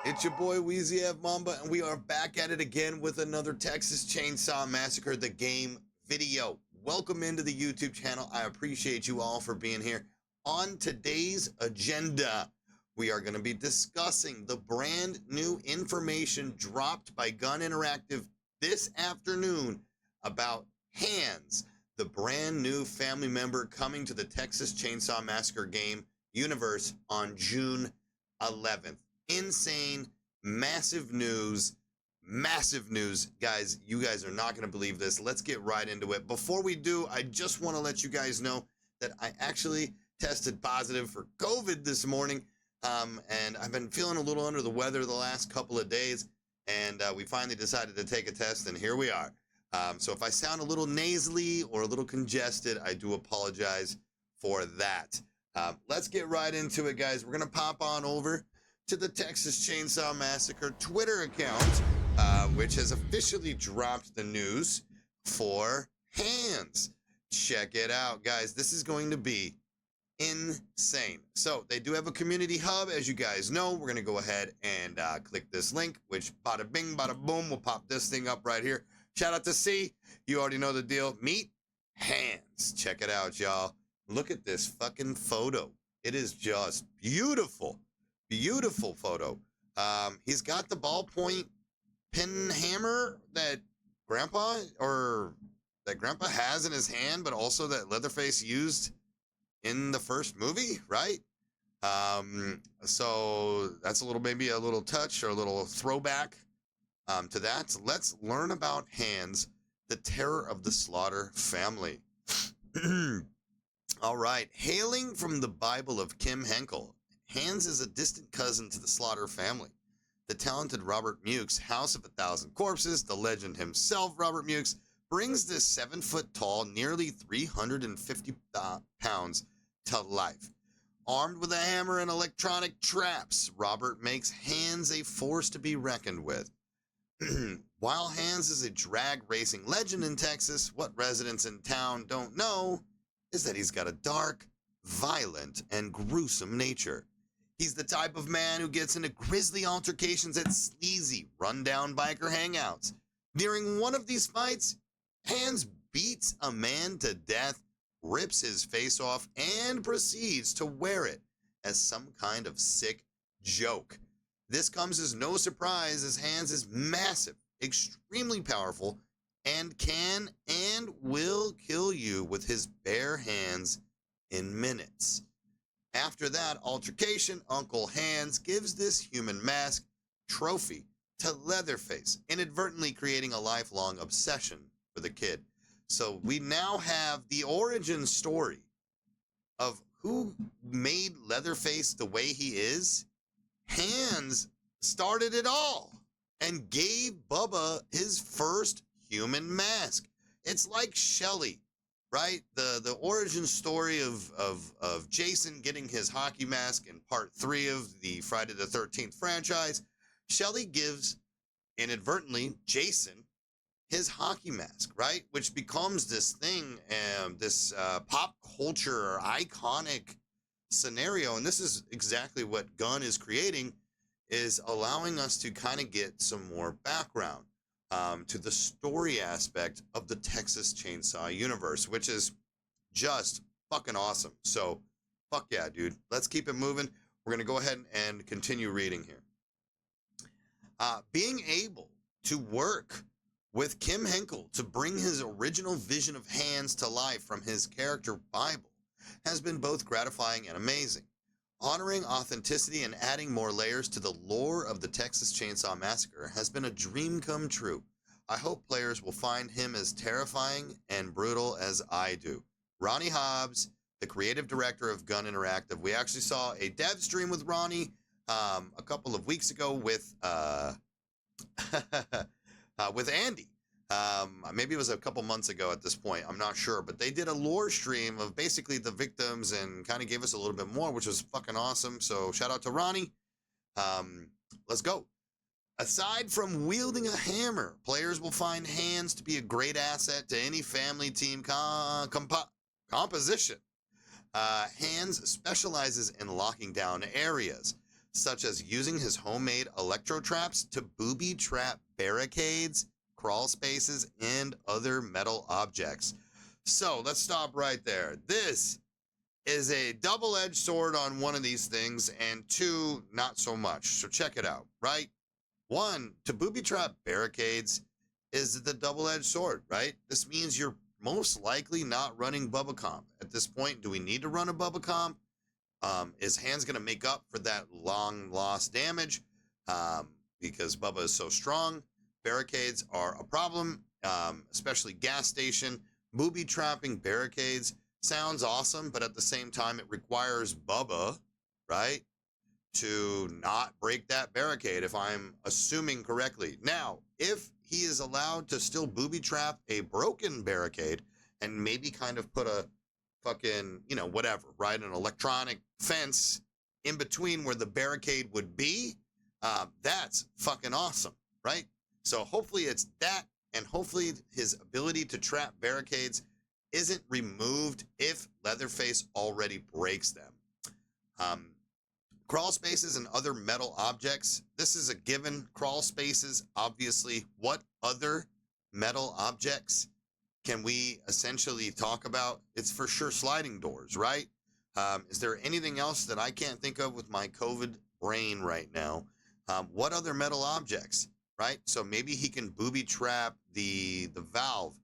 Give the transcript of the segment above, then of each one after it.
It's your boy WEEZYFMAMBA, and we are back at it again with another Texas Chainsaw Massacre, the game video. Welcome into the YouTube channel. I appreciate you all for being here. On today's agenda, we are going to be discussing the brand new information dropped by Gun Interactive this afternoon about Hands, the brand new family member coming to the Texas Chainsaw Massacre game universe on June 11th. Insane, massive news, guys. You guys are not going to believe this. Let's get right into it. Before we do, I just want to let you guys know that I actually tested positive for COVID this morning, and I've been feeling a little under the weather the last couple of days, and we finally decided to take a test, and here we are. So if I sound a little nasally or a little congested, I do apologize for that. Let's get right into it, guys. We're going to pop on over to the Texas Chainsaw Massacre Twitter account, which has officially dropped the news for Hands. Check it out, guys. This is going to be insane. So they do have a community hub, as you guys know. We're going to go ahead and click this link, which bada bing, bada boom, we'll pop this thing up right here. Shout out to C. You already know the deal. Meet Hands. Check it out, y'all. Look at this fucking photo. It is just beautiful. Beautiful photo. He's got the ballpoint pen hammer that Grandpa has in his hand, but also that Leatherface used in the first movie, right? So that's maybe a little touch or a little throwback to that. So let's learn about Hands, the terror of the Slaughter family. All right, hailing from the Bible of Kim Henkel, Hands is a distant cousin to the Slaughter family. The talented Robert Mukes, House of 1,000 Corpses, the legend himself, Robert Mukes, brings this 7-foot-tall, nearly 350 pounds to life. Armed with a hammer and electronic traps, Robert makes Hands a force to be reckoned with. While Hands is a drag racing legend in Texas, what residents in town don't know is that he's got a dark, violent, and gruesome nature. He's the type of man who gets into grisly altercations at sleazy, rundown biker hangouts. During one of these fights, Hands beats a man to death, rips his face off, and proceeds to wear it as some kind of sick joke. This comes as no surprise, as Hands is massive, extremely powerful, and can and will kill you with his bare hands in minutes. After that altercation, Uncle Hands gives this human mask trophy to Leatherface, inadvertently creating a lifelong obsession for the kid. So we now have the origin story of who made Leatherface the way he is. Hands started it all and gave Bubba his first human mask. It's like Shelly, right? The origin story of Jason getting his hockey mask in part 3 of the Friday the 13th franchise. Shelly gives, inadvertently, Jason his hockey mask, right? Which becomes this thing, this pop culture iconic scenario. And this is exactly what Gunn is creating, is allowing us to kind of get some more background to the story aspect of the Texas Chainsaw universe, which is just fucking awesome. So, fuck yeah, dude. Let's keep it moving. We're going to go ahead and continue reading here. Being able to work with Kim Henkel to bring his original vision of Hands to life from his character Bible has been both gratifying and amazing. Honoring authenticity and adding more layers to the lore of the Texas Chainsaw Massacre has been a dream come true. I hope players will find him as terrifying and brutal as I do. Ronnie Hobbs, the creative director of Gun Interactive. We actually saw a dev stream with Ronnie a couple of weeks ago with Andy. Maybe it was a couple months ago at this point. I'm not sure. But they did a lore stream of basically the victims and kind of gave us a little bit more, which was fucking awesome. So shout out to Ronnie. Let's go. Aside from wielding a hammer, players will find Hands to be a great asset to any family team composition. Hands specializes in locking down areas. such as using his homemade electro traps to booby trap barricades, crawl spaces, and other metal objects. So let's stop right there. This is a double-edged sword on one of these things, and two, not so much. So check it out, right? One, to booby trap barricades is the double-edged sword, right? This means you're most likely not running Bubba Comp. At this point, do we need to run a Bubba Comp? Is Hands going to make up for that long lost damage? Because Bubba is so strong. Barricades are a problem, especially gas station. Booby trapping barricades sounds awesome, but at the same time, it requires Bubba, right, to not break that barricade, if I'm assuming correctly. Now, if he is allowed to still booby trap a broken barricade and maybe kind of put a fucking, you know, whatever, right, an electronic fence in between where the barricade would be, that's fucking awesome, right? So hopefully it's that, and hopefully his ability to trap barricades isn't removed if Leatherface already breaks them. Crawl spaces and other metal objects. This is a given. Crawl spaces, obviously. What other metal objects can we essentially talk about? It's for sure sliding doors, right? Is there anything else that I can't think of with my COVID brain right now? What other metal objects, right? So maybe he can booby trap the valve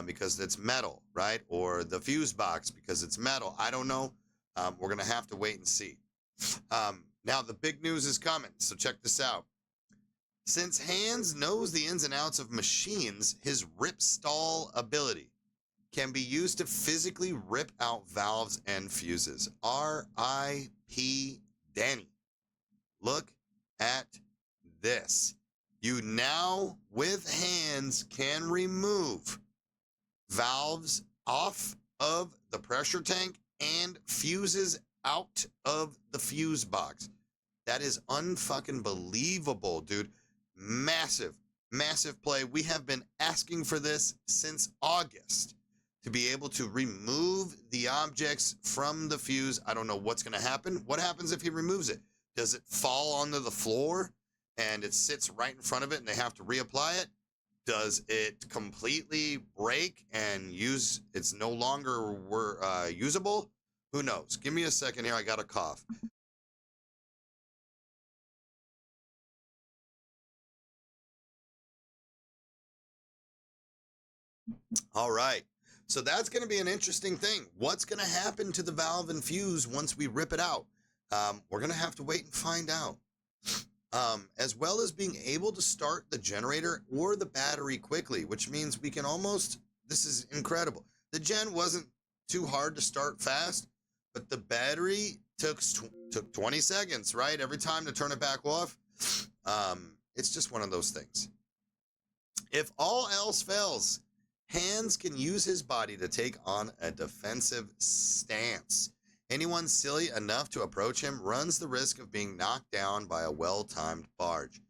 because it's metal, right? Or the fuse box because it's metal. I don't know. We're going to have to wait and see. Now the big news is coming, so check this out. Since Hands knows the ins and outs of machines, his rip stall ability can be used to physically rip out valves and fuses. R.I.P. Danny. Look at this. You now, with Hands, can remove valves off of the pressure tank and fuses out of the fuse box. That is unfucking believable, dude. Massive, massive play. We have been asking for this since August to be able to remove the objects from the fuse. I don't know what's going to happen. What happens if he removes it? Does it fall onto the floor and it sits right in front of it and they have to reapply it? Does it completely break and it's no longer usable? Who knows? Give me a second here. I got a cough. All right. So that's going to be an interesting thing. What's going to happen to the valve and fuse once we rip it out? We're going to have to wait and find out. As well as being able to start the generator or the battery quickly, which means we can almost, this is incredible. The gen wasn't too hard to start fast, but the battery took 20 seconds, right? Every time to turn it back off. It's just one of those things. If all else fails, Hands can use his body to take on a defensive stance. Anyone silly enough to approach him runs the risk of being knocked down by a well-timed barge.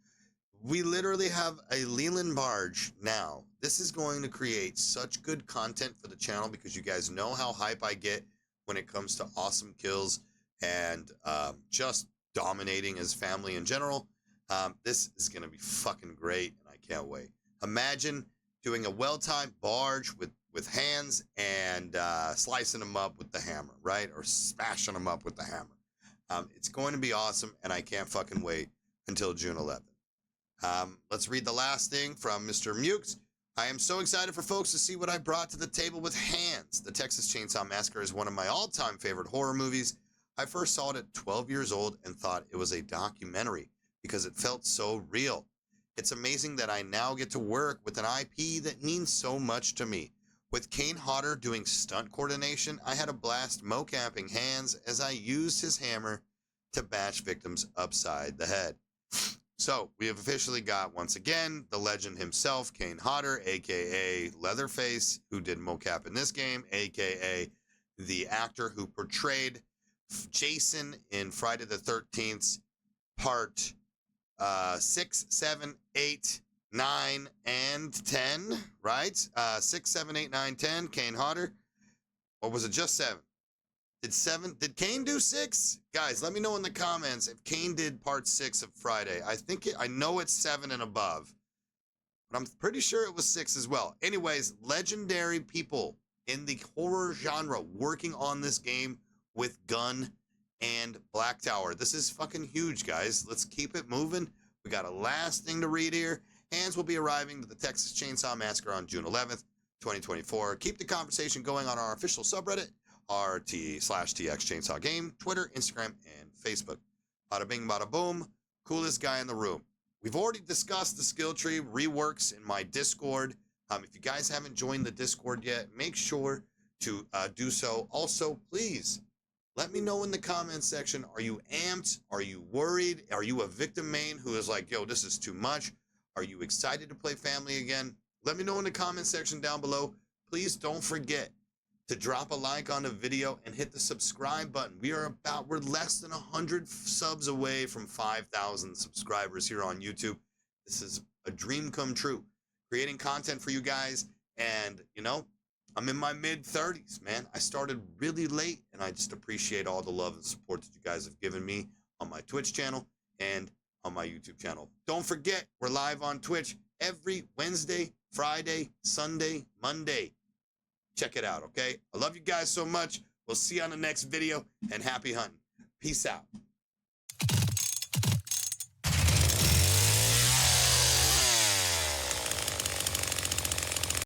We literally have a Leland barge now. This is going to create such good content for the channel because you guys know how hype I get when it comes to awesome kills and just dominating his family in general. This is going to be fucking great, and I can't wait. Imagine doing a well-timed barge with Hands and slicing them up with the hammer, right? Or smashing them up with the hammer. It's going to be awesome, and I can't fucking wait until June 11th. Let's read the last thing from Mr. Mukes. I am so excited for folks to see what I brought to the table with Hands. The Texas Chainsaw Massacre is one of my all-time favorite horror movies. I first saw it at 12 years old and thought it was a documentary because it felt so real. It's amazing that I now get to work with an IP that means so much to me. With Kane Hodder doing stunt coordination, I had a blast mocapping Hands as I used his hammer to bash victims upside the head. So, we have officially got, once again, the legend himself, Kane Hodder, a.k.a. Leatherface, who did mocap in this game, a.k.a. the actor who portrayed Jason in Friday the 13th, part 6, 7, 8, 9, and 10, right? 6, 7, 8, 9, 10, Kane Hodder. Or was it just 7? Did Kane do 6? Guys, let me know in the comments if Kane did part 6 of Friday. I know it's 7 and above, but I'm pretty sure it was 6 as well. Anyways, legendary people in the horror genre working on this game with Gunn and Black Tower. This is fucking huge, guys. Let's keep it moving. We got a last thing to read here. Hands will be arriving to the Texas Chainsaw Massacre on June 11th, 2024. Keep the conversation going on our official subreddit, RT/TX Chainsaw Game, Twitter, Instagram, and Facebook. Bada bing, bada boom. Coolest guy in the room. We've already discussed the skill tree reworks in my Discord. If you guys haven't joined the Discord yet, make sure to do so. Also, please let me know in the comments section. Are you amped? Are you worried? Are you a victim main who is like, yo, this is too much? Are you excited to play family again? Let me know in the comment section down below. Please don't forget to drop a like on the video and hit the subscribe button. We're less than 100 subs away from 5,000 subscribers here on YouTube. This is a dream come true. Creating content for you guys, and you know, I'm in my mid-30s, man. I started really late, and I just appreciate all the love and support that you guys have given me on my Twitch channel and on my YouTube channel. Don't forget, we're live on Twitch every Wednesday, Friday, Sunday, Monday. Check it out, okay? I love you guys so much. We'll see you on the next video, and happy hunting. Peace out.